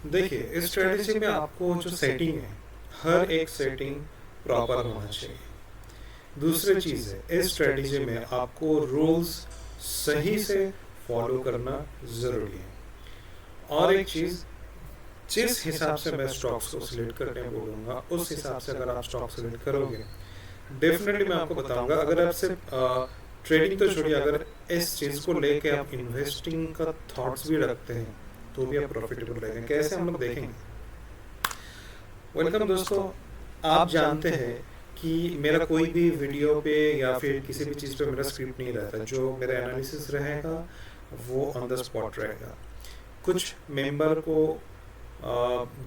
देखिए, इस स्ट्रेटजी में आपको जो सेटिंग है, हर एक सेटिंग प्रॉपर होना चाहिए। दूसरी चीज़ है, इस स्ट्रेटजी में आपको रूल्स सही से फॉलो करना ज़रूरी है। और एक चीज़, जिस हिसाब से मैं स्टॉक्स को सिलेक्ट करने बोलूँगा, उस हिसाब से अगर आप स्टॉक सिलेक्ट करोगे, डेफिनेटली मैं आपको बताऊंगा। अगर आप सिर्फ ट्रेडिंग तो छोड़िए, अगर इस चीज़ को लेके आप इन्वेस्टिंग का थॉट्स भी रखते हैं, तो भी आप प्रॉफिटेबल रहेंगे। कैसे, हम लोग देखेंगे। वेलकम दोस्तों। आप जानते हैं कि मेरा कोई भी वीडियो पे या फिर किसी भी चीज़ पे मेरा स्क्रिप्ट नहीं रहता। जो मेरा एनालिसिस रहेगा वो ऑन द स्पॉट रहेगा। कुछ मेंबर को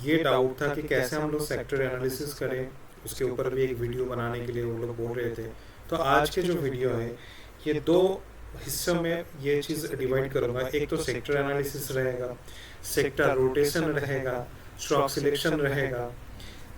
ये डाउट था कि कैसे हम लोग सेक्टर एनालिसिस करें, उसके ऊपर भी एक वीडियो बनाने के लिए वो लोग बोल रहे थे। तो आज के जो वीडियो है, ये दो हिस्सों में ये चीज़ डिवाइड करूँगा। एक तो सेक्टर एनालिसिस रहेगा, सेक्टर रोटेशन रहेगा, स्टॉक सिलेक्शन रहेगा।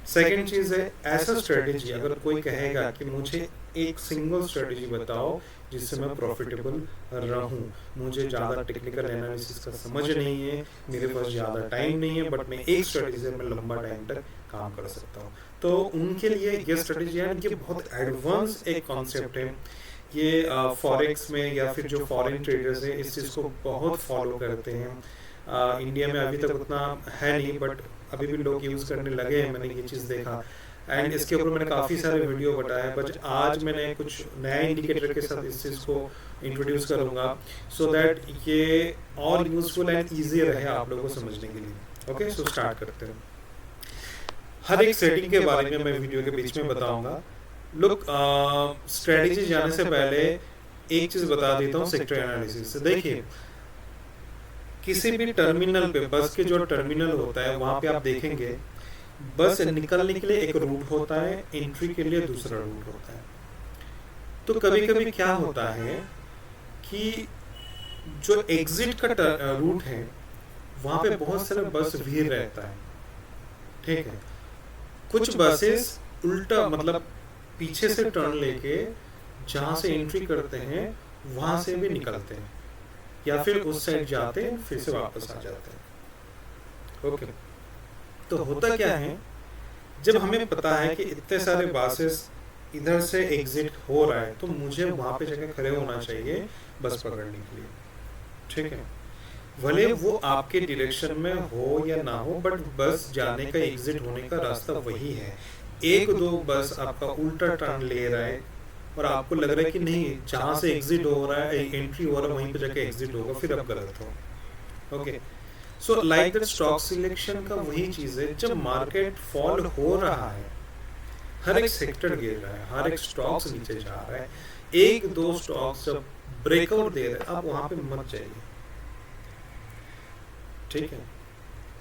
सेकेंड चीज़ है, ऐसा स्ट्रेटेजी अगर कोई कहेगा कि मुझे एक सिंगल स्ट्रेटेजी बताओ जिससे मैं प्रॉफिटेबल रहूं, मुझे ज़्यादा टेक्निकल एनालिसिस का समझ नहीं है, मेरे पास ज़्यादा टाइम नहीं है, बट मैं एक स्ट्रेटेजी से मैं लंबा टाइम तक काम कर सकता हूँ, तो उनके लिए ये स्ट्रेटेजी है। ये बहुत एडवांस एक कॉन्सेप्ट है। ये फॉरेक्स में या फिर जो फॉरेन ट्रेडर्स हैं इस चीज़ को बहुत फॉलो करते हैं। इंडिया में अभी तक उतना है नहीं, बट अभी भी लोग यूज़ करने लगे हैं, मैंने ये चीज़ देखा। एंड इसके ऊपर मैंने काफ़ी सारे वीडियो बताए, बट आज मैंने कुछ नया इंडिकेटर के साथ इस चीज़ को इंट्रोड्यूस करूँगा, सो दैट ये और यूज़फुल एंड ईजी रहे आप लोगों को समझने के लिए। ओके, सो स्टार्ट करते हैं। हर एक सेटिंग के बारे में मैं वीडियो के बीच में बताऊंगा। लोग स्ट्रेटेजी जाने से पहले एक चीज़ बता देता हूँ सेक्टर एनालिसिस से। देखिए, किसी भी टर्मिनल पे, बस के जो टर्मिनल होता है वहाँ पे आप देखेंगे बस निकलने के लिए एक रूट होता है, एंट्री के लिए दूसरा रूट होता है। तो कभी कभी क्या होता है कि जो एग्जिट का रूट है वहाँ पे बहुत सारे बस भीड़ रहता है, ठीक है। कुछ बसेस उल्टा, मतलब पीछे से टर्न लेके जहाँ से एंट्री करते हैं वहाँ से भी निकलते हैं, या फिर उस साइड जाते हैं फिर से वापस आ जाते हैं। ओके, तो होता क्या है, जब हमें पता है कि इतने सारे बसेस इधर से एग्जिट हो रहा है, तो मुझे वहाँ पे जगह खड़े होना चाहिए बस पकड़ने के लिए, ठीक है। भले वो आपके डायरेक्शन में हो या ना हो, बट बस जाने का, एग्जिट होने का रास्ता वही है। एक दो बस आपका उल्टा टर्न ले रहा है और आपको लग रहा है कि नहीं, जहाँ से एग्जिट हो रहा है, एंट्री हो रहा है, वहीं पे जाके एग्जिट होगा, फिर आप गलत हो। Okay, so like that stock selection का वही चीज़ है। जब मार्केट फॉल हो रहा है, हर एक सेक्टर गिर रहा है, हर एक स्टॉक्स नीचे जा रहा है, एक दो स्टॉक्स जब ब्रेकआउट दे रहे हैं, आप वहाँ पे मत जाइए, ठीक है।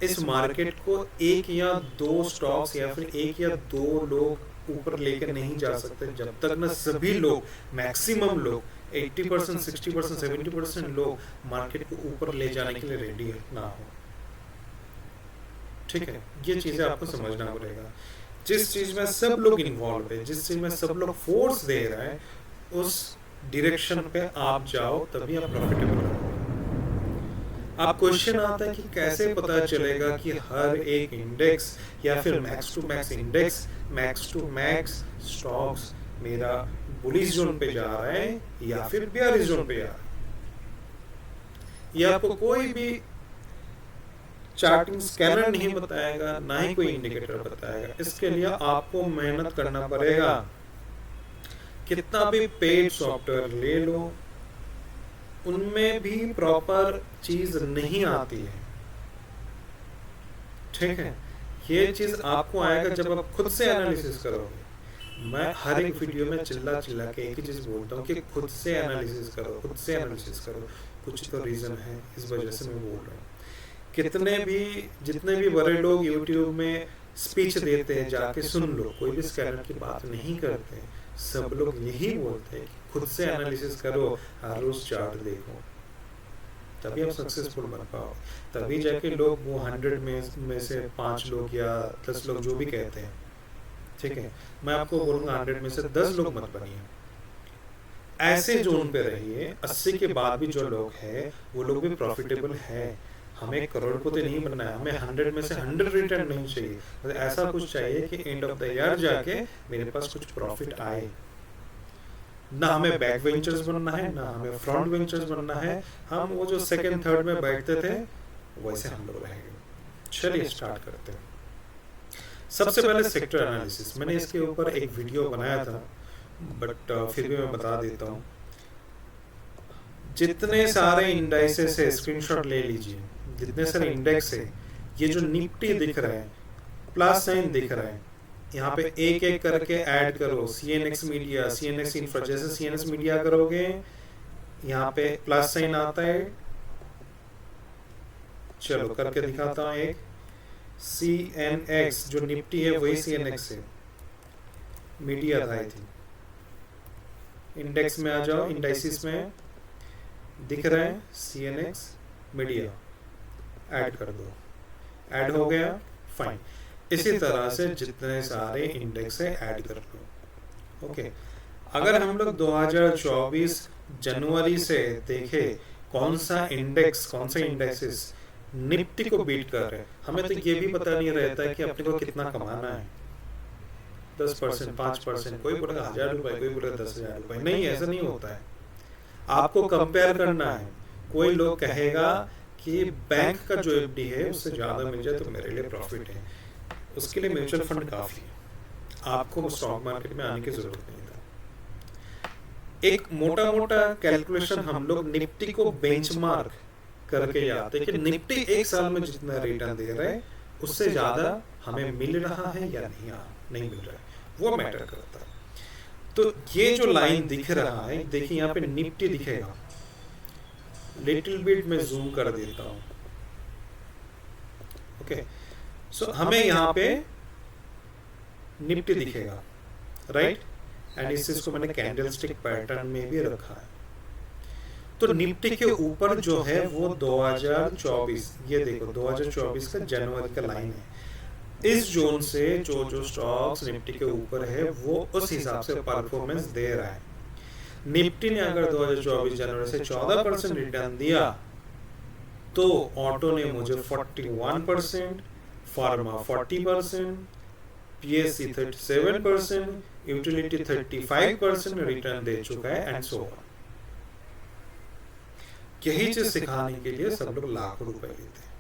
इस मार्केट को एक या दो स्टॉक्स या फिर एक या दो लोग ऊपर लेकर नहीं जा सकते जब तक ना सभी लोग, मैक्सिमम लोग 80%, 60%, 70% लोग मार्केट को ऊपर ले जाने के लिए रेडी ना हो, ठीक है। ये चीजें आपको समझना पड़ेगा। जिस चीज में सब लोग इन्वॉल्व है, जिस चीज में सब लोग फोर्स दे रहे हैं, उस डायरेक्शन पे आप जाओ, तभी आप प्रॉफिटेबल हो। आप क्वेश्चन आता है कि कैसे पता चलेगा कि हर एक इंडेक्स या फिर max to max index, max to max stocks मेरा बुलिश जोन पे जा रहा है या फिर बेयरिश जोन पे जा रहा है। ये आपको कोई भी चार्टिंग स्कैनर नहीं बताएगा, ना ही कोई इंडिकेटर बताएगा। इसके लिए आपको मेहनत करना पड़ेगा। कितना भी पेड सॉफ्टवेयर ले लो, उनमें भी प्रॉपर चीज नहीं आती है, ठीक है। ये चीज आपको आएगा जब आप खुद से एनालिसिस करोगे। मैं हर एक वीडियो में चिल्ला चिल्ला के एक ही चीज बोलता हूँ कि खुद से एनालिसिस करो, खुद से एनालिसिस करो। कुछ तो रीजन है, इस वजह से मैं बोल रहा हूँ। जितने भी बड़े लोग यूट्यूब में स्पीच देते हैं, जाके सुन लो, कोई भी स्कैनर की बात नहीं करते। सब लोग यही बोलते हैं कि खुद से एनालिसिस करो, हर रोज चार्ट देखो, तभी आप सक्सेसफुल बन पाओ। तभी जाके लोग वो 100 में से 5 लोग या 10 लोग जो भी कहते हैं, ठीक है। मैं आपको बोलूँगा 100 में से 10 लोग मत बनिए, ऐसे जोन पे रहिए। 80 के बाद भी जो लोग हैं वो लोग भी प्रॉफिटेबल है। हमें करोड़पति नहीं बनना है, हमें 100 में से 100 रिटर्न नहीं चाहिए, तो ऐसा कुछ चाहिए कि एंड ऑफ द ईयर जाके मेरे पास कुछ प्रॉफिट आए। ना हमें बैक वेंचर्स बनना है, ना हमें फ्रंट वेंचर्स बनना है, हम वो जो सेकंड थर्ड में बैठते थे वैसे हम लोग रहेंगे। चलिए स्टार्ट करते हैं। सबसे पहले सेक्टर एनालिसिस, मैंने इसके ऊपर एक वीडियो बनाया था, बट फिर भी मैं बता देता हूँ। जितने सारे इंडाइसेस है स्क्रीनशॉट ले लीजिए, जितने सारे इंडेक्स है, ये जो निफ्टी दिख रहा है, प्लस साइन दिख रहा है, यहाँ पे एक एक करके ऐड करो। CNX मीडिया, CNX इंफ्रा, जैसे CNX मीडिया करोगे यहाँ पे प्लस साइन आता है। चलो करके दिखाता हूँ। एक CNX जो निफ्टी है वही CNX है, मीडिया था आई थिंक। इंडेक्स में आ जाओ, इंडाइसिस में दिख रहा है CNX मीडिया, ऐड कर दो, ऐड हो गया, फाइन। इसी तरह से जितने सारे इंडेक्स है ऐड कर लो। ओके, अगर हम लोग 2024 जनवरी से देखें कौन सा इंडेक्स, कौन से इंडेक्सेस निफ्टी को बीट कर रहे हैं, हमें तो ये भी पता नहीं रहता है कि अपने को कितना कमाना है। 10%, 5%, कोई बोलेगा 1000 रुपए, कोई बोलेगा 10,000 रुपए, नहीं ऐसा नहीं होता है। आपको कंपेयर करना है। कोई लोग कहेगा कि बैंक का जो FD है उससे ज़्यादा मिल जाए तो मेरे लिए प्रॉफिट है, उसके लिए म्यूचुअल फंड काफ़ी है, आपको स्टॉक मार्केट में आने की ज़रूरत नहीं था। एक मोटा मोटा कैलकुलेशन हम लोग निफ्टी को बेंचमार्क करके आते हैं कि निफ्टी एक साल में जितना रिटर्न दे रहा है उससे ज़्यादा हमें मिल रहा है या नहीं मिल रहा है, वो मैटर करता है। तो ये जो लाइन दिख रहा है, देखिए यहाँ पे निफ्टी दिखेगा, लिटिल बिट में जूम कर देता हूँ। ओके, सो हमें यहाँ पे निफ्टी दिखेगा, राइट, एंड इस चीज को मैंने कैंडलस्टिक पैटर्न में भी रखा है। तो निफ्टी के ऊपर जो है वो 2024, ये देखो 2024 का जनवरी का लाइन है। इस जोन से जो स्टॉक्स निफ्टी के ऊपर है वो उस हिसाब से परफॉर्मेंस दे रहा है। निफ्टी ने अगर 2024 जनवरी से 14% रिटर्न दिया तो ऑटो ने मुझे 41%, फार्मा 40%, PSE 37%, यूटिलिटी 35% रिटर्न दे चुका है, एंड सो ऑन। यही चीज सिखाने के लिए सब लोग लाखों रुपए लेते हैं,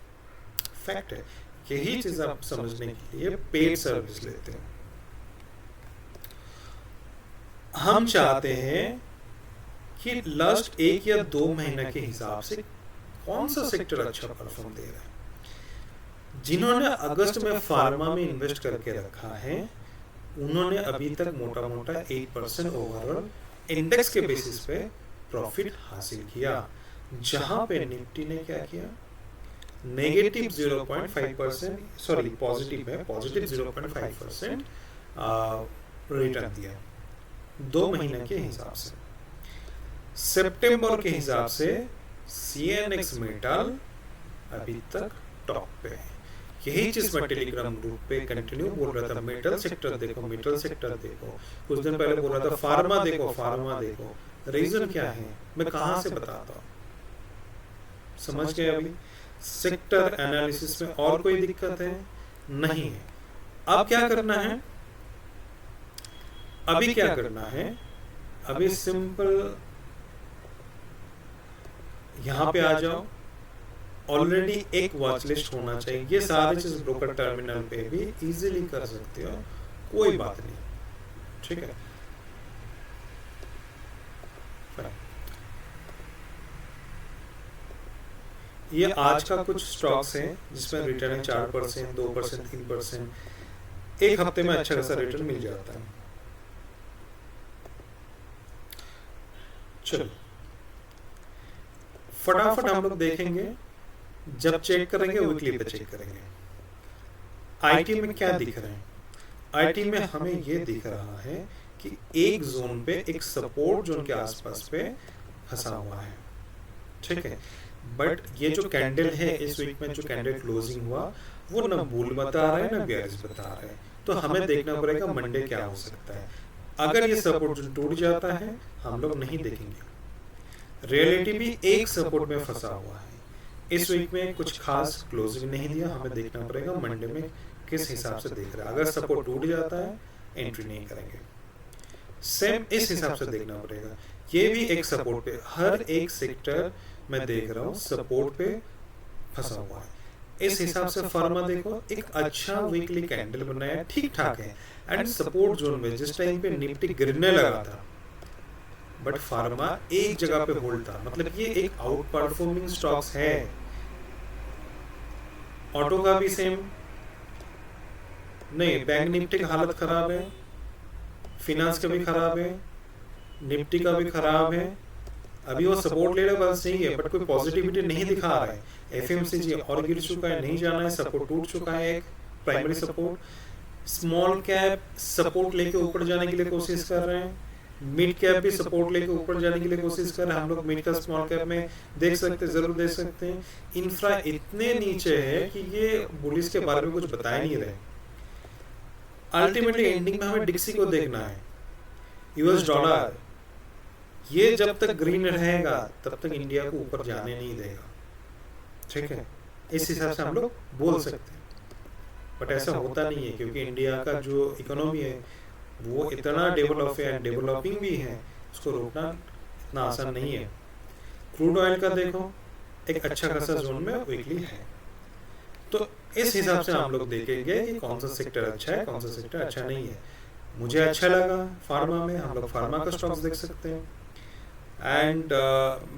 फैक्ट है। यही चीज आप समझने के लिए पेड सर्विस लेते हैं। हम चाहते हैं कि लास्ट 1 या 2 महीने के हिसाब से कौन सा सेक्टर अच्छा परफॉर्म दे रहा है। जिन्होंने अगस्त में फार्मा में इन्वेस्ट करके रखा है उन्होंने अभी तक मोटा मोटा 8% ओवरऑल इंडेक्स के बेसिस पे प्रॉफिट हासिल किया, जहां पे निफ्टी ने क्या किया, नेगेटिव 0.5%, सॉरी पॉजिटिव है, पॉजिटिव 0.5% रिटर्न दिया 2 महीने के हिसाब से। सितंबर के हिसाब से CNX मेटल अभी तक टॉप पे है। यही चीज मैं टेलीग्राम ग्रुप पे कंटिन्यू बोल रहा था, मेटल सेक्टर देखो, मेटल सेक्टर देखो। कुछ दिन पहले बोल रहा था फार्मा देखो, फार्मा देखो। रीजन क्या है मैं कहां से बताता हूं, समझ गए। अभी सेक्टर एनालिसिस में और कोई दिक्कत है नहीं है। अब क्या करना है, अभी क्या करना है, अभी सिंपल यहां पे आ जाओ। ऑलरेडी एक वॉच लिस्ट होना चाहिए। ये सारी चीज ब्रोकर टर्मिनल पे भी इजीली कर सकते हो, कोई बात नहीं, ठीक है। ये आज का कुछ स्टॉक्स हैं जिसमें रिटर्न है 4%, 2%, 3%। एक हफ्ते में अच्छा खासा रिटर्न मिल जाता है। चलो फटाफट हम लोग देखेंगे, जब चेक करेंगे वीकली पे चेक करेंगे। आईटी में क्या दिख रहा है, आईटी में हमें ये दिख रहा है कि एक जोन पे, एक सपोर्ट जोन के आसपास पे फंसा हुआ है, ठीक है। बट ये जो कैंडल है इस वीक में जो कैंडल क्लोजिंग हुआ वो ना बुल बता रहा है ना बेयरिश बता रहा है, तो हमें देखना पड़ेगा मंडे क्या हो सकता है। अगर ये सपोर्ट टूट जाता है हम लोग नहीं देखेंगे। रियलिटी भी एक सपोर्ट में फंसा हुआ है, इस वीक में कुछ खास क्लोजिंग नहीं दिया, हमें देखना पड़ेगा मंडे में किस हिसाब से देख रहा है। अगर सपोर्ट टूट जाता है एंट्री नहीं करेंगे। सेम इस हिसाब से देखना पड़ेगा, ये भी एक सपोर्ट पे, हर एक सेक्टर मैं देख रहा हूँ सपोर्ट पे फंसा हुआ है। इस हिसाब से फार्मा देखो एक अच्छा वीकली कैंडल बनाया, ठीक ठाक है, एंड सपोर्ट जोन में जिस टाइम पे निफ्टी गिरने लगा था बट फार्मा एक जगह पे होल्ड था, मतलब ये एक आउट परफॉर्मिंग स्टॉक्स है। ऑटो का भी सेम नहीं, बैंक निफ्टी का हालत खराब है, फिनांस का भी खराब है, निफ्टी का भी खराब है। अभी वो सपोर्ट ले रहा है, बस सही है, बट कोई पॉजिटिविटी नहीं दिखा रहा है। एफएमसीजी और गिर चुका है, नहीं जाना है, सपोर्ट टूट चुका है, एक primary support. Small cap support लेके ऊपर जाने के लिए कोशिश कर रहे हैं, मिड कैप भी सपोर्ट लेके ऊपर जाने के लिए कोशिश कर रहे हैं। हम लोग मिड का स्मॉल कैप में देख सकते हैं, जरूर देख सकते हैं। इंफ्रा इतने नीचे है कि ये बुलिस के बारे में कुछ बता ही नहीं रहे। अल्टीमेटली एंडिंग में हमें डिक्सी को देखना है, यूएस डॉलर ये जब तक ग्रीन रहेगा तब तक इंडिया को ऊपर जाने नहीं देगा, ठीक है। इस हिसाब से हम लोग बोल सकते हैं, बट ऐसा होता नहीं है क्योंकि इंडिया का जो इकोनॉमी है वो इतना डेवलप है, डेवलपिंग भी है, उसको रोकना इतना आसान नहीं है। क्रूड ऑयल का देखो एक अच्छा खासा जोन में वीकली है, तो इस हिसाब से हम लोग देखेंगे कि कौन सा सेक्टर अच्छा है, कौन सा सेक्टर अच्छा नहीं है। मुझे अच्छा लगा फार्मा में, हम लोग फार्मा का स्टॉक्स देख सकते हैं। एंड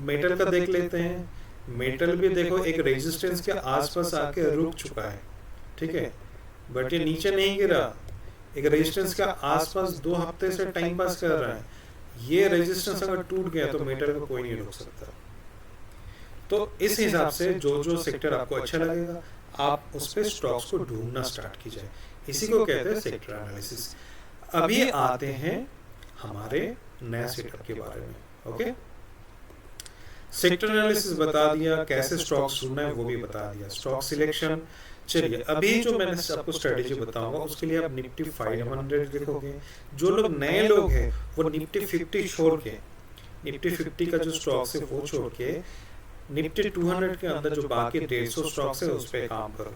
मेटल का देख लेते हैं। मेटल भी देखो एक रेजिस्टेंस के आसपास आके रुक चुका है, ठीक है, बट ये नीचे नहीं गिरा, एक रेजिस्टेंस के आसपास 2 हफ्ते से टाइम पास कर रहा है। ये रेजिस्टेंस अगर टूट गया तो मेटल को कोई नहीं रोक सकता। तो इस हिसाब से जो जो सेक्टर आपको अच्छा लगेगा आप उस पर स्टॉक्स को ढूंढना स्टार्ट कीजिए, इसी को कहते हैं सेक्टर एनालिसिस। अभी आते हैं हमारे नए सेटअप के बारे में। ओके, सेक्टर एनालिसिस बता दिया, कैसे स्टॉक्स ढूंढना है वो भी बता दिया, स्टॉक सिलेक्शन। चलिए अभी जो मैंने आपको स्ट्रेटेजी बताऊंगा उसके लिए आप निफ्टी 500 देखोगे। जो लोग नए लोग हैं वो निफ्टी 50 छोड़ के, निफ्टी 50 का जो स्टॉक्स है वो छोड़ के निफ्टी 200 के अंदर जो बाकी 150 स्टॉक्स है उस पर काम करो।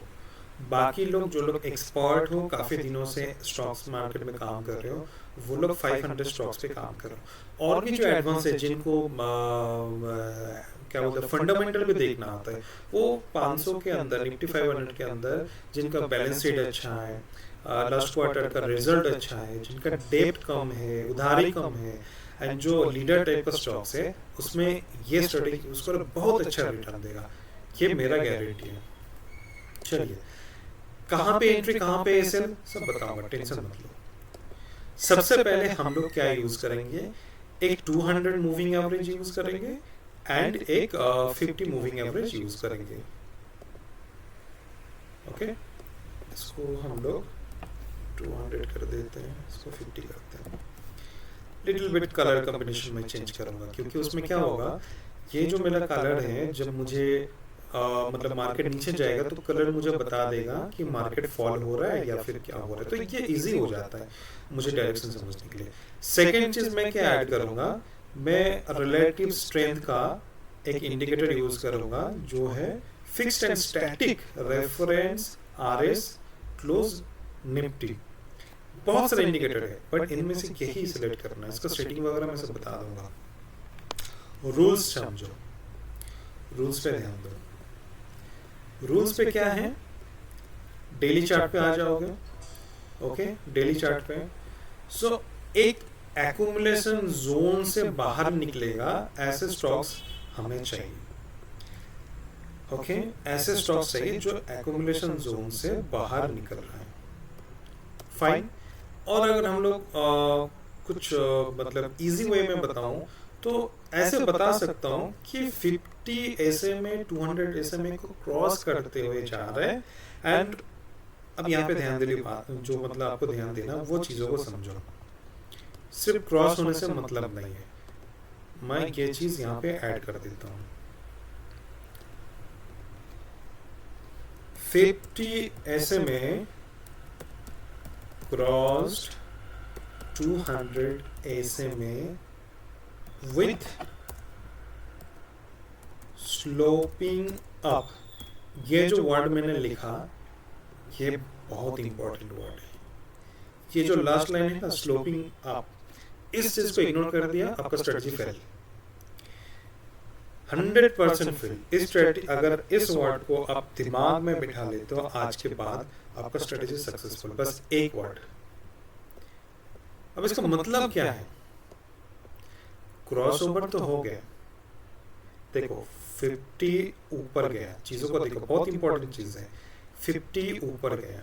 बाकी लोग जो लोग एक्सपर्ट हो, काफी दिनों से स्टॉक्स मार्केट में काम कर रहे हो, वो लोग 500 स्टॉक्स पे काम करो। और भी जो एडवांस है जिनको क्या बोलते हैं फंडामेंटल भी देखना आता है, वो 500 के अंदर, निफ्टी 500 के अंदर जिनका बैलेंस शीट अच्छा है, लास्ट क्वार्टर का रिजल्ट अच्छा है, जिनका डेब्ट कम है, उधारी कम है, एंड जो लीडर टाइप का स्टॉक्स है उसमें ये स्ट्रेटेजी उसको बहुत अच्छा रिटर्न देगा, ये मेरा गारंटी है। चलिए कहाँ पे एंट्री, कहाँ पे सेल, सब बताऊंगा, टेंशन मत लो। सबसे पहले हम लोग क्या यूज करेंगे, एक 200 मूविंग एवरेज यूज करेंगे एंड एक 50 मूविंग एवरेज यूज करेंगे। ओके, इसको हम लोग 200 कर देते हैं, इसको 50 करते हैं। लिटिल बिट कलर कॉम्बिनेशन में चेंज करूंगा क्योंकि उसमें क्या होगा, ये जो मेरा कलर है जब मुझे मतलब मार्केट नीचे जाएगा तो कलर मुझे बता देगा कि मार्केट फॉल हो रहा है या फिर क्या हो रहा है, तो ये इजी हो जाता है मुझे डायरेक्शन समझने के लिए। सेकेंड चीज मैं क्या ऐड करूंगा, मैं रिलेटिव स्ट्रेंथ का एक इंडिकेटर यूज करूंगा जो है fixed and static reference RS close Nifty. बहुत सारे इंडिकेटर है बट इनमें से यही सिलेक्ट करना है, इसका सेटिंग वगैरह मैं सब बता दूंगा। रूल्स समझो, रूल्स पे ध्यान दो। रूल्स पे क्या है, डेली चार्ट पे आ जाओगे। ओके, डेली चार्ट पे सो एक एक्यूमुलेशन जोन से बाहर निकलेगा ऐसे स्टॉक्स हमें चाहिए। ओके, ऐसे स्टॉक्स चाहिए जो एक्यूमुलेशन जोन से बाहर निकल रहा है, फाइन। और अगर हम लोग कुछ मतलब इजी वे में बताऊं तो ऐसे बता सकता हूं कि 50 SMA 200 SMA को क्रॉस करते हुए जा रहे हैं। एंड अब यहाँ पे ध्यान देने बात जो मतलब आपको ध्यान देना वो चीजों को समझो, सिर्फ क्रॉस होने से मतलब नहीं है। मैं ये चीज यहाँ पे ऐड कर देता हूँ, 50 SMA crossed 200 SMA with sloping up, ये जो वर्ड मैंने लिखा ये बहुत इंपॉर्टेंट वर्ड है। ये जो लास्ट लाइन है ना, स्लोपिंग अप, इस चीज को इग्नोर कर दिया, आपका स्ट्रेटजी फेल, 100% फेल। इस स्ट्रेटजी, अगर इस वर्ड को आप दिमाग में बिठा लेते हो आज के बाद, आपका स्ट्रेटजी सक्सेसफुल। बस एक वर्ड। अब इसका मतलब क्या है? क्रॉस ओवर तो हो गया, देखो 50 ऊपर गया, चीजों को देखो, बहुत इंपॉर्टेंट चीज है, 50 ऊपर गया,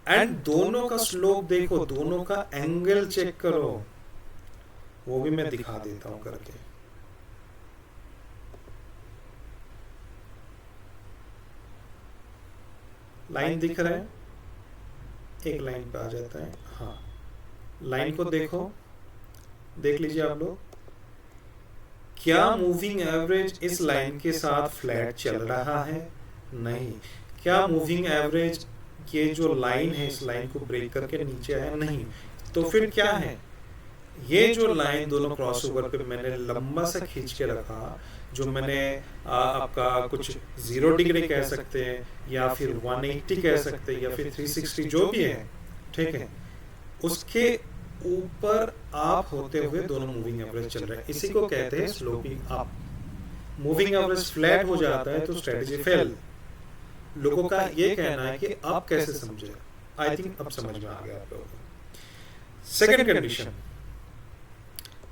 एंड दोनों का स्लोप देखो, दोनों का एंगल चेक करो, वो भी मैं दिखा देता हूं करके। लाइन दिख रहा है, एक लाइन पे आ जाता है, हाँ लाइन को देखो, देख लीजिए आप लोग, क्या मूविंग एवरेज इस लाइन के साथ फ्लैट चल रहा है? नहीं। क्या मूविंग एवरेज ये जो लाइन है इस लाइन को ब्रेक करके नीचे आया? नहीं। तो फिर क्या है? ये जो लाइन दोनों क्रॉसओवर पे मैंने लंबा सा खींच के रखा, जो मैंने आपका कुछ 0 डिग्री कह सकते हैं, या फिर 180 कह सकते हैं, या फिर 360, जो भी है, ठीक है, उसके ऊपर आप होते हुए दोनों मूविंग एवरेज चल रहे हैं, इसी को कहते हैं sloping up. Moving average flat हो जाता है तो स्ट्रेटजी फेल। लोगों का ये कहना है कि आप कैसे समझे, आई थिंक अब समझ में आ गया आप लोगों को।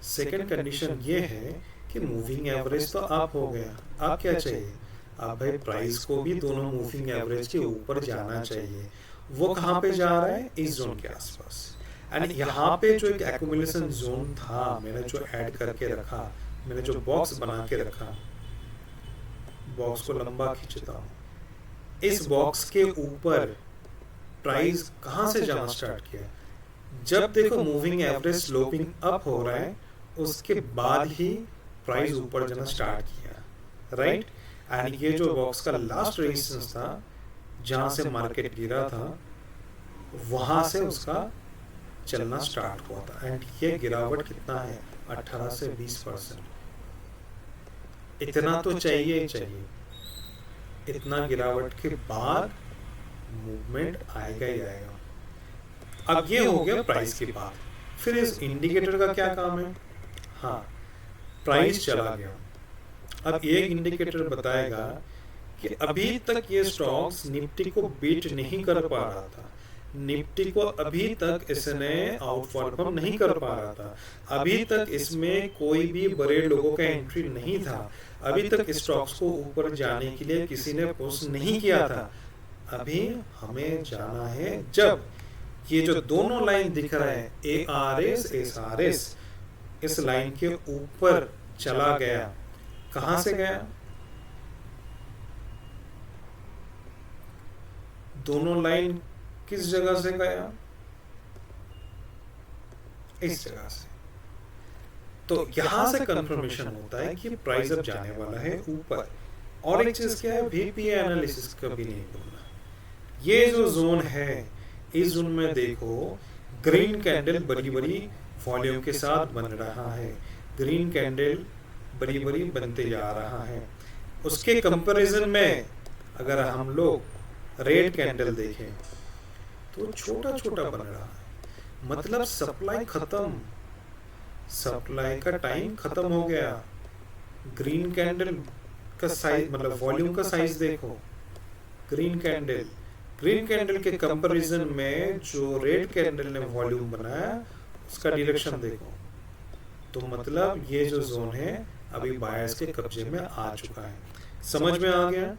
सेकंड कंडीशन ये है कि मूविंग एवरेज तो आप हो गया, आप क्या चाहिए? आप भाई प्राइस को भी दोनों मूविंग एवरेज के ऊपर जाना चाहिए। वो कहाँ पे जा रहा है? इस जोन के आसपास। एंड यहाँ पे जो एक एक्यूमुलेशन जोन था, मैंने जो ऐड करके रखा, मैंने जो बॉक्स बना के रखा, बॉक्स को लंबा खींचता हूँ, इस बॉक्स के ऊपर प्राइस कहाँ से जाना स्टार्ट किया? जब देखो मूविंग एवरेज स्लोपिंग अप हो रहा है, उसके बाद ही प्राइस ऊपर जाना स्टार्ट किया, राइट? एंड ये जो बॉक्स का लास्ट रेजिस्टेंस था, जहां से मार्केट गिरा था, वहां से उसका चलना स्टार्ट हुआ था। एंड ये गिरावट कितना है? 18 से 20%। इतना तो चाहिए ही चाहिए। इतना गिरावट के बाद मूवमेंट आएगा ही आएगा। अब ये हो गया प्राइस के बाद। फिर इस इंडिकेटर का क्या काम है? हाँ, प्राइस चला गया, अब एक इंडिकेटर बताएगा कि अभी तक ये स्टॉक्स निफ्टी को बीट नहीं कर पा रहा था, निफ्टी को अभी तक इसने आउट परफॉर्म नहीं कर पा रहा था, अभी तक इसमें कोई भी बड़े लोगों का एंट्री नहीं था, अभी तक स्टॉक्स को ऊपर जाने के लिए किसी ने पुश नहीं किया था। अभी हमें जाना है जब ये जो दोनों लाइन दिख रहा है, ARS SRS, इस लाइन के ऊपर चला गया। कहां से गया? दोनों लाइन किस जगह से गया? इस जगह से। तो यहां से कंफर्मेशन होता है कि प्राइस अब जाने वाला है ऊपर। और एक चीज क्या है, VPA एनालिसिस कभी नहीं भूलना। ये जो जोन है, इस जोन में देखो ग्रीन कैंडल बड़ी बड़ी वॉल्यूम के साथ बन रहा है, ग्रीन कैंडल बड़ी बड़ी बनते जा रहा है। उसके कंपैरिजन में अगर हम लोग रेड कैंडल देखें तो छोटा छोटा बन रहा है, मतलब सप्लाई खत्म, सप्लाई का टाइम खत्म हो गया। ग्रीन कैंडल का साइज, मतलब वॉल्यूम का साइज देखो, ग्रीन कैंडल के कंपैरिजन में जो रेड कैंडल ने वॉल्यूम बनाया उसका डायरेक्शन देखो। तो मतलब ये जो जोन है अभी बायर्स के कब्जे में आ चुका है। समझ में आ गया?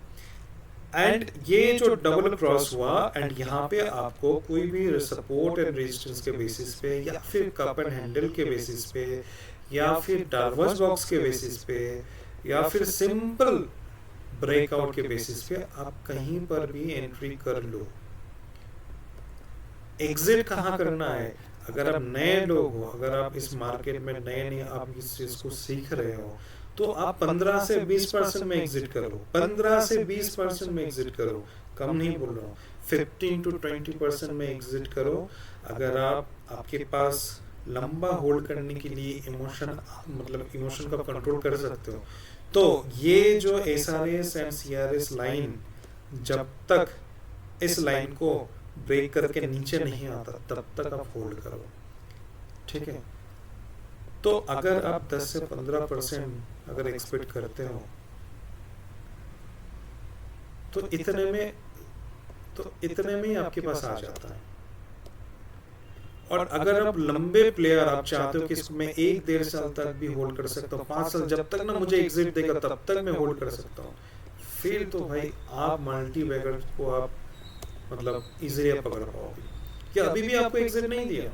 एंड ये जो डबल क्रॉस हुआ, एंड यहाँ पे आपको कोई भी सपोर्ट एंड रेजिस्टेंस के बेसिस पे, या फिर कप एंड हैंडल के बेसिस पे, या फिर डार्वर्स बॉक्स के बेसिस पे, या फिर सिंपल ब्रेकआउट के बेसिस पे आप कहीं पर भी एंट्री कर लो। एग्जिट कहाँ करना है? अगर आप नए लोग हो, अगर आप इस मार्केट में नए आप इस चीज को सीख रहे हो, तो आप 15 से 20% में एग्जिट करो, 15 से 20% में एग्जिट करो, कम नहीं बोल रहा हूँ, 15 to 20% में एग्जिट करो। अगर आपके पास लंबा होल्ड करने के लिए इमोशन का कंट्रोल कर सकते हो, तो ये जो SRS एंड CRS लाइन, जब तक इस लाइन को ब्रेक करके नीचे नहीं आता तब तक आप होल्ड करो, ठीक है। तो अगर आप 10 से 15% अगर एक्सपेक्ट करते हो तो इतने में ही आपके पास आ जाता है। और अगर आप लंबे प्लेयर आप चाहते हो कि इसको मैं 1-1.5 साल तक भी होल्ड कर सकता हूँ, 5 साल, जब तक ना मुझे एग्जिट देगा तब तक मैं होल्ड कर सकता हूँ, फिर तो भाई आप मल्टी बैगर को आप मतलब इजीली आप पकड़ पाओगे। कि अभी भी आपको एग्जिट नहीं दिया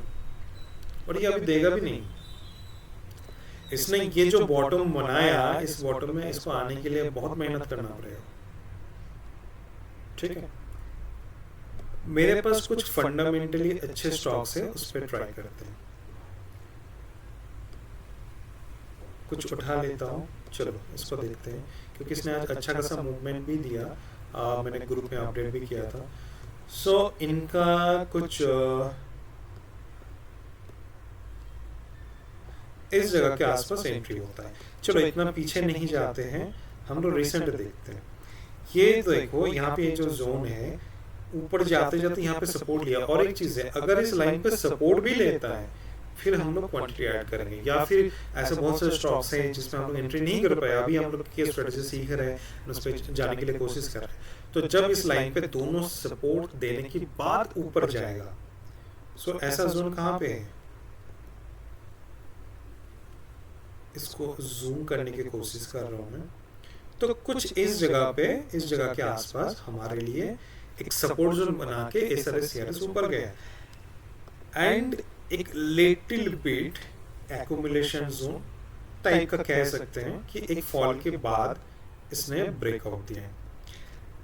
और ये अभी देगा भी नहीं। इसने ये जो बॉटम बनाया, इस बॉटम में इसको आने के लिए बहुत मेहनत करना पड़ेगा, ठीक है। मेरे पास कुछ फंडामेंटली अच्छे स्टॉक्स है, उस पर ट्राई करते हैं। कुछ उठा लेता हूँ, चलो इसको देखते हैं, क्योंकि इसने आज अच्छा खासा मूवमेंट भी दिया, मैंने ग्रुप में अपडेट भी किया था। सो इनका कुछ इस जगह के आसपास एंट्री होता है। चलो इतना पीछे नहीं जाते हैं, हम लोग रिसेंट देखते हैं। ये देखो यहाँ पे जो जोन है, ऊपर जाते जाते यहाँ पे सपोर्ट लिया। और एक चीज है, अगर इस लाइन पे सपोर्ट भी लेता है फिर हम लोग क्वांटिटी ऐड करेंगे, या फिर ऐसे बहुत सारे स्टॉक्स हैं जिसमें हम लोग एंट्री नहीं कर पाए, अभी हम लोग की स्ट्रेटेजी सीख रहे हैं, उस पर जाने के लिए कोशिश कर रहे हैं। तो जब इस लाइन पे दोनों सपोर्ट देने के बाद ऊपर जाएगा, सो ऐसा जोन कहाँ पे है, इसको जूम करने की कोशिश कर रहा हूँ मैं। तो कुछ इस जगह पे, इस जगह के आसपास हमारे लिए एक सपोर्ट जोन बना के SRS CRS ऊपर गया, एंड एक little bit accumulation zone type का कह सकते हैं कि एक फॉल के बाद इसने ब्रेकआउट दिया।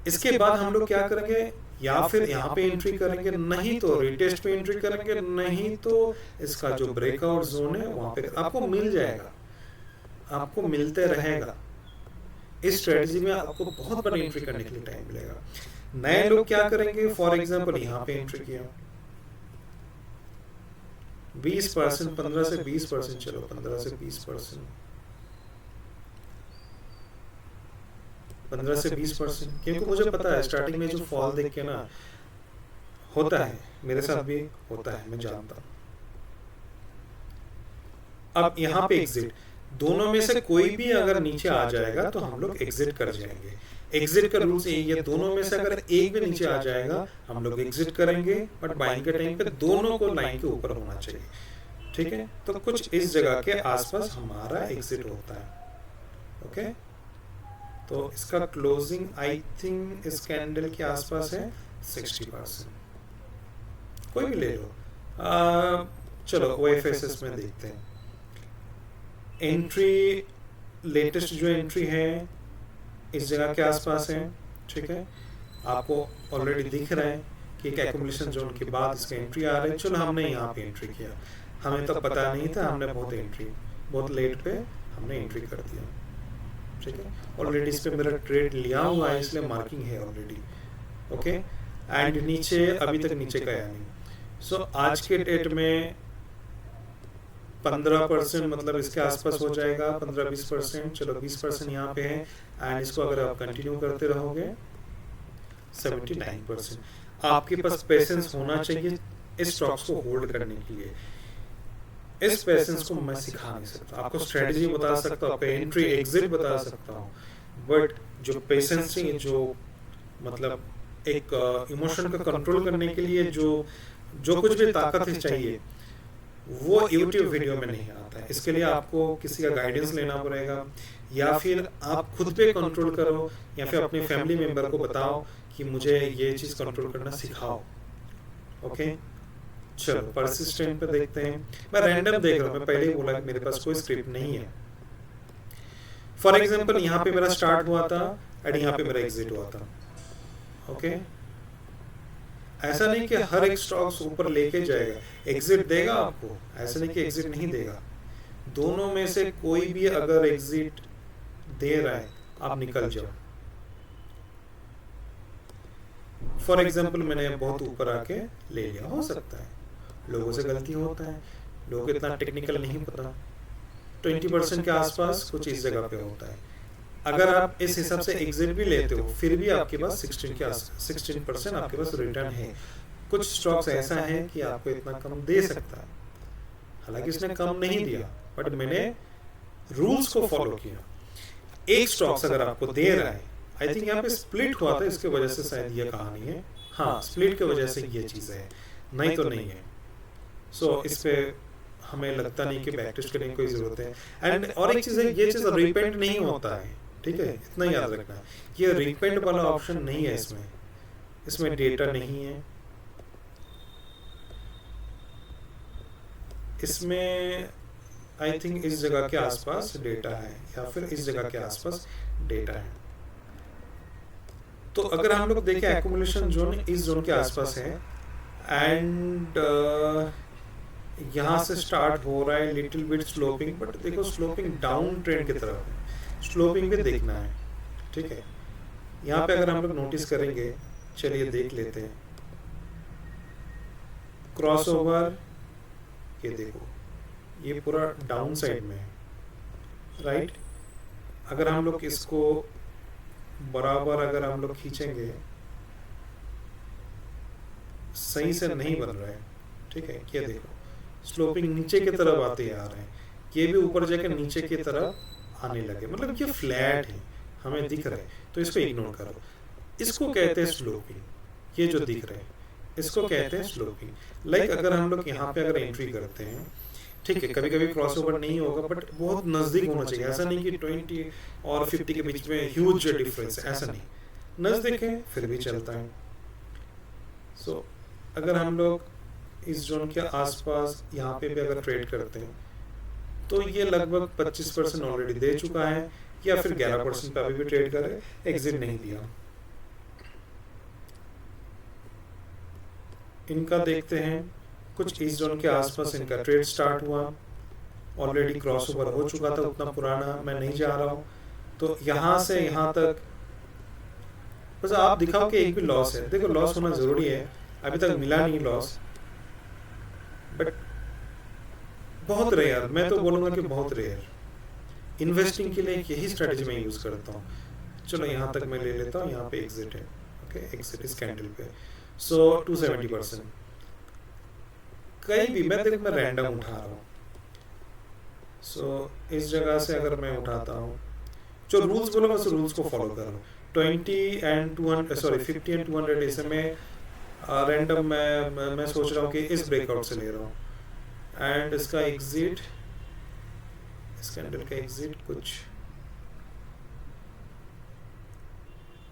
इसके बाद हम लोग क्या करेंगे, या फिर यहाँ पे एंट्री करेंगे, नहीं तो रिटेस्ट पे एंट्री करेंगे, नहीं तो इसका जो ब्रेकआउट जोन है वहां पे आपको मिल जाएगा, आपको मिलते रहेगा। इस स्ट्रेटजी में आपको बहुत बड़ी एंट्री करने के लिए टाइम मिलेगा। नए लोग क्या करेंगे, फॉर एग्जांपल यहाँ पे एंट्री किया 20%, 15 से 20%, चलो 15 से 20%, 15 से 20%, क्योंकि मुझे पता है स्टार्टिंग में जो फॉल देख के ना होता है, मेरे साथ भी होता है, मैं जानता हूं। अब यहाँ पे एग्जिट, दोनों में से कोई भी अगर नीचे आ जाएगा तो हम लोग एग्जिट कर जाएंगे। एग्जिट का रूल्स यही है, दोनों में से अगर एक भी नीचे आ जाएगा हम लोग एग्जिट करेंगे, बट बाइंग के टाइम पे दोनों को लाइन के ऊपर होना चाहिए, ठीक है। तो कुछ इस जगह के आसपास हमारा एग्जिट होता है, ओके। तो इसका क्लोजिंग आई थिंक इस कैंडल के आसपास है 60%, कोई भी ले लो। चलो OFSS में देखते हैं। एंट्री, लेटेस्ट जो एंट्री है इस जगह के आसपास है, ठीक है। आपको ऑलरेडी दिख रहा है कि एक एक्यूमुलेशन जोन के बाद इसका एंट्री आ रहा है। चलो हमने यहाँ पे एंट्री किया, हमें तो पता नहीं था, हमने बहुत लेट पे हमने एंट्री कर दिया, ठीक है। ऑलरेडी इस पे मेरा ट्रेड लिया हुआ है, इसलिए मार्किंग है ऑलरेडी, ओके। एंड नीचे अभी तक नीचे गया नहीं। सो आज के डेट में 15% मतलब इसके आसपास हो जाएगा, 15-20%, चलो 20% यहाँ पे है। एंड इसको अगर आप कंटिन्यू करते रहोगे 79%। आपके पास पेशेंस होना चाहिए इस स्टॉक्स को होल्ड करने के लिए। इस पेशेंस को मैं सिखा नहीं सकता, आपको स्ट्रेटजी बता सकता हूँ, आपको एंट्री एग्जिट बता सकता हूँ, बट जो पेशेंस चाहिए, जो मतलब एक इमोशन का कंट्रोल करने के लिए जो कुछ भी ताकत चाहिए, वो YouTube वीडियो में नहीं आता है। इसके लिए आपको किसी का गाइडेंस लेना पड़ेगा, या फिर आप खुद पे कंट्रोल करो, या फिर अपने फैमिली मेंबर को बताओ कि मुझे ये चीज कंट्रोल करना सिखाओ, ओके। चलो परसिस्टेंट पे देखते हैं। मैं रैंडम देख रहा हूँ, मैं पहले ही बोला कि मेरे पास कोई स्क्रिप्ट नहीं है। फॉर एग्जाम्पल यहाँ पे मेरा स्टार्ट हुआ था एंड यहाँ पे मेरा एग्जिट हुआ था, ओके। ऐसा नहीं कि हर एक स्टॉक्स ऊपर लेके जाएगा, एग्जिट देगा आपको, ऐसा नहीं कि एग्जिट नहीं देगा। दोनों में से कोई भी अगर एग्जिट दे रहा है आप निकल जाओ। फॉर एग्जाम्पल मैंने बहुत ऊपर आके ले लिया, हो सकता है लोगों से गलती होता है, लोगों को इतना टेक्निकल नहीं पता। 20% के आसपास कुछ इस जगह पे होता है, अगर आप इस हिसाब से एग्जिट भी लेते हो फिर भी आपके पास 16% आपके पास रिटर्न है। कुछ स्टॉक्स ऐसा है कि आपको इतना कम दे सकता है, हालांकि इसने कम नहीं दिया, बट मैंने रूल्स को फॉलो किया। एक स्टॉक्स अगर आपको दे रहा है, आई थिंक यहाँ पे स्प्लिट हुआ था, इसके वजह से शायद ये कहानी है। हाँ, स्प्लिट की वजह से ये चीज़ है, नहीं तो नहीं है। सो इस पे हमें लगता नहीं कि बैक टेस्ट करने की कोई ज़रूरत है। एंड और एक चीज़ है, ये चीज़ रिपेंड नहीं होता है, ठीक है, इतना याद रखना है। ये रिपेंड वाला ऑप्शन नहीं है इसमें, इसमें डेटा नहीं है, इसमें आई थिंक इस जगह के आसपास डेटा है या फिर इस जगह के आसपास डेटा है। तो अगर हम लोग देखें एक्यूमुलेशन जोन इस जोन के आसपास है एंड यहाँ से स्टार्ट हो रहा है लिटिल बिट स्लोपिंग, बट देखो स्लोपिंग डाउन ट्रेंड की तरफ है, स्लोपिंग भी देखना है, ठीक है। यहाँ पे अगर हम लोग नोटिस करेंगे, चलिए देख लेते हैं, क्रॉसओवर, ये देखो ये पूरा डाउन साइड में है, राइट। अगर हम लोग इसको बराबर अगर हम लोग खींचेंगे, सही से नहीं बन रहा है, ठीक है। ये देखो स्लोपिंग नीचे की तरफ आते आ रहे हैं, ये भी ऊपर जाकर नीचे की तरफ आने लगे, मतलब ये फ्लैट है, हमें दिख रहा है, तो इसको इग्नोर करो। इसको कहते हैं स्लोपिंग, ये जो दिख रहा है इसको कहते हैं स्लोपिंग। लाइक अगर हम लोग यहाँ पे अगर एंट्री करते हैं, ठीक है, कभी कभी क्रॉसओवर नहीं होगा, बट बहुत नज़दीक होना चाहिए, ऐसा नहीं कि 20 और 50 के बीच में ह्यूज डिफरेंस, ऐसा नहीं, नज़दीक है फिर भी चलता है। सो अगर हम लोग इस जोन के आसपास यहाँ पे भी अगर ट्रेड करते हैं, तो ये लगभग 25% ऑलरेडी दे चुका है, या फिर 11% पे अभी भी ट्रेड करे, एग्जिट नहीं दिया। इनका देखते हैं, कुछ इस जोन के आसपास इनका ट्रेड स्टार्ट हुआ, ऑलरेडी क्रॉसओवर हो चुका था, उतना पुराना मैं नहीं जा रहा हूँ, तो यहाँ से यहाँ तक बस आप दिखाओ कि एक भी लॉस है। देखो लॉस होना ज़रूरी है, अभी तक मिला नहीं लॉस, बट बहुत रेयर, मैं तो बोलूँगा कि बहुत रेयर। इन्वेस्टिंग के लिए यही स्ट्रेटजी मैं यूज़ करता हूँ। चलो यहाँ तक मैं ले लेता हूँ, यहाँ पे एग्जिट है, ओके, एग्जिट इस कैंडल पे। सो 270%, कहीं भी मैं देखो मैं रैंडम उठा रहा हूँ। सो इस जगह से अगर मैं उठाता हूँ, जो रूल्स बोलो बस रूल्स को फॉलो करो। 50 एंड 200 इसे में रैंडम मैं सोच रहा हूँ कि इस ब्रेकआउट से ले रहा हूँ, एंड इसका एग्जिट, इस कैंडल का एग्जिट कुछ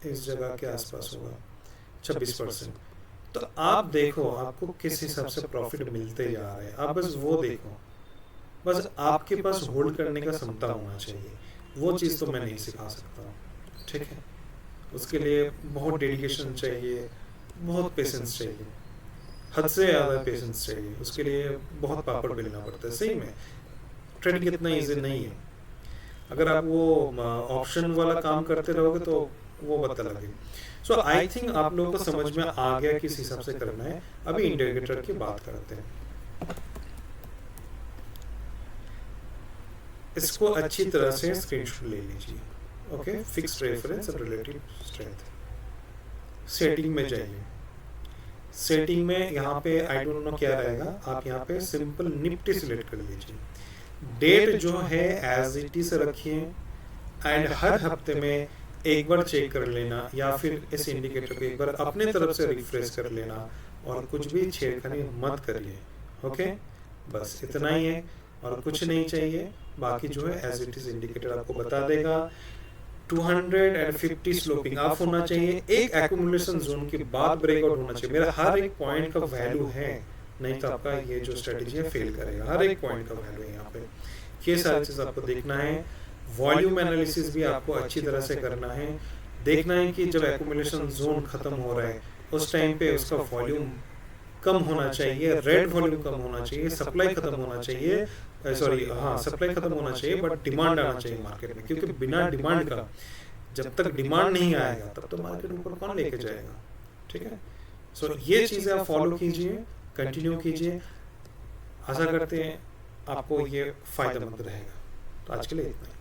इस जगह के आसपास होगा, 26%। तो आप देखो आपको किस हिसाब से प्रॉफिट मिलते जा रहे हैं, आप बस वो देखो, बस आपके पास होल्ड करने का क्षमता होना चाहिए, वो चीज़ तो मैं नहीं सिखा सकता, ठीक है। उसके लिए बहुत डेडिकेशन चाहिए, बहुत पेशेंस चाहिए, हद से ज़्यादा पेशेंस चाहिए, उसके लिए बहुत पापड़ बेलना पड़ता है। सही में ट्रेडिंग इतना ईजी नहीं है, अगर आप वो ऑप्शन वाला काम करते रहोगे तो वो बात अलग है। सो आई थिंक आप लोगों को समझ में आ गया किस हिसाब से करना है। अभी इंडिकेटर की बात करते हैं, इसको अच्छी तरह से स्क्रीनशॉट ले लीजिए, ओके। फिक्स्ड रेफरेंस और रिलेटिव स्ट्रेंथ, सेटिंग में जाइए, सेटिंग में यहाँ पे आई डोंट नो क्या रहेगा, आप यहाँ पे सिंपल निफ्टी सिलेक्ट कर लीजिए, डेट जो है एज इट इज रखिए, एंड हर हफ्ते में एक बार चेक कर लेना, या फिर इस इंडिकेटर को एक बार अपने तरफ से रिफ्रेश कर लेना, और कुछ भी छेड़खानी मत करिए, ओके। बस इतना ही है और कुछ नहीं चाहिए, बाकी जो है एज इट इज इंडिकेटर आपको बता देगा। 250 स्लोपिंग ऑफ होना चाहिए, एक एक्यूमुलेशन जोन के बाद ब्रेकआउट होना चाहिए, मेरा हर एक पॉइंट का वैल्यू है, नहीं तो आपका ये जो स्ट्रेटजी है फेल करेगा। हर एक पॉइंट का वैल्यू है यहाँ पे, ये सारी चीज़ आपको देखना है। वॉल्यूम एनालिसिस भी आपको अच्छी तरह से करना है, देखना है कि जब एक्यूमुलेशन जोन खत्म हो रहा है उस टाइम पे उसका वॉल्यूम कम होना चाहिए, रेड वॉल्यूम कम होना चाहिए, सप्लाई खत्म होना चाहिए, सॉरी हाँ सप्लाई खत्म होना चाहिए, बट डिमांड आना चाहिए मार्केट में, क्योंकि बिना डिमांड का जब तक डिमांड नहीं आएगा तब तो मार्केट ऊपर कौन लेके जाएगा, ठीक है। सो ये चीज़ें आप फॉलो कीजिए, कंटिन्यू कीजिए, आशा करते हैं आपको ये फ़ायदेमंद रहेगा। तो आज के लिए इतना ही।